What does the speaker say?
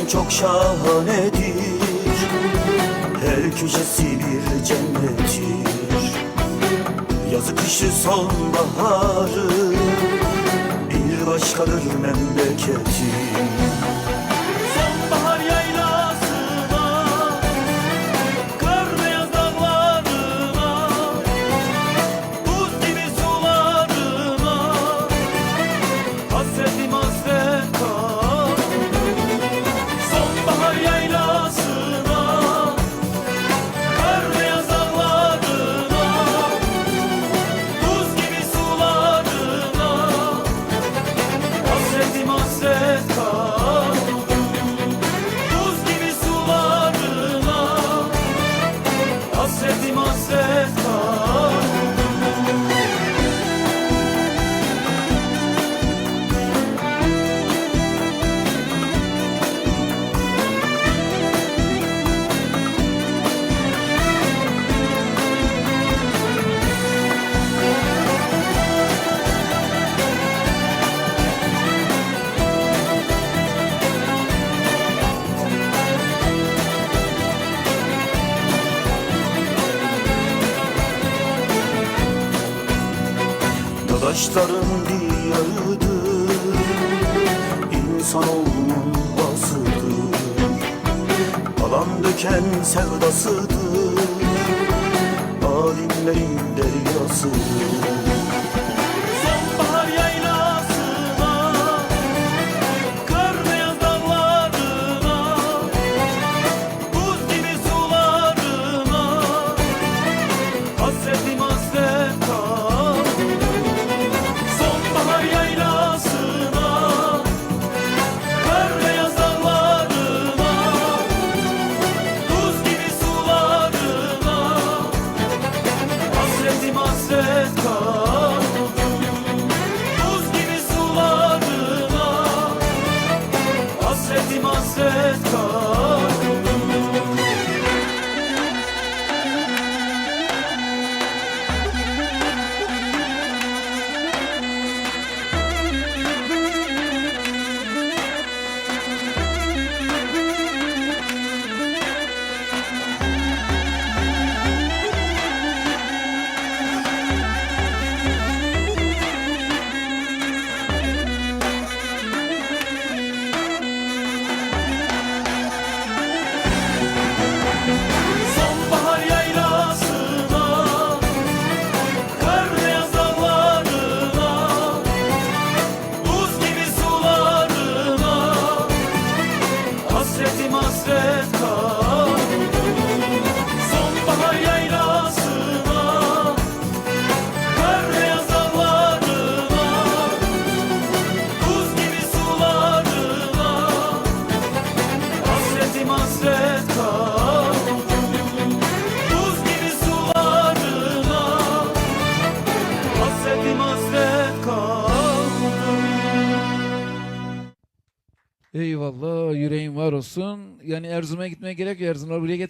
çok şahanedir, her köşesi bir cennettir. Yazı kışı sonbaharı bir başkadır memleketim. Sonbahar yaylasına, kar beyaz dağlarına, buz gibi sularına, hasretim hasret kal. Sonbahar yaylasına, kar beyaz dağlarına, buz gibi sularına, hasretim hasret kal. Buz gibi sularına, hasretim hasret kal. Dadaşların diyarıdır, insanoğlunun basıdır. Alan döken sevdasıdır, alimlerin deryasıdır. Sonbahar yaylasına, kar beyaz dağlarına, buz gibi sularına, hasretim hasret kal. Sonbahar yaylasına, kar beyaz dağlarına, buz gibi sularına, hasretim hasret kal. Buz gibi sularına, hasretim hasret kal. Sonbahar yaylasına, kar beyaz dağlarına, buz gibi sularına, hasretim hasret kal. Sonbahar yaylasına, kar beyaz dağlarına, buz gibi sularına, hasretim hasret kal. Buz gibi sularına, hasretim hasret kal. Eyvallah, yüreğin var olsun. Yani Erzurum'a gitmeye gerek yok. Erzurum'a buraya getir.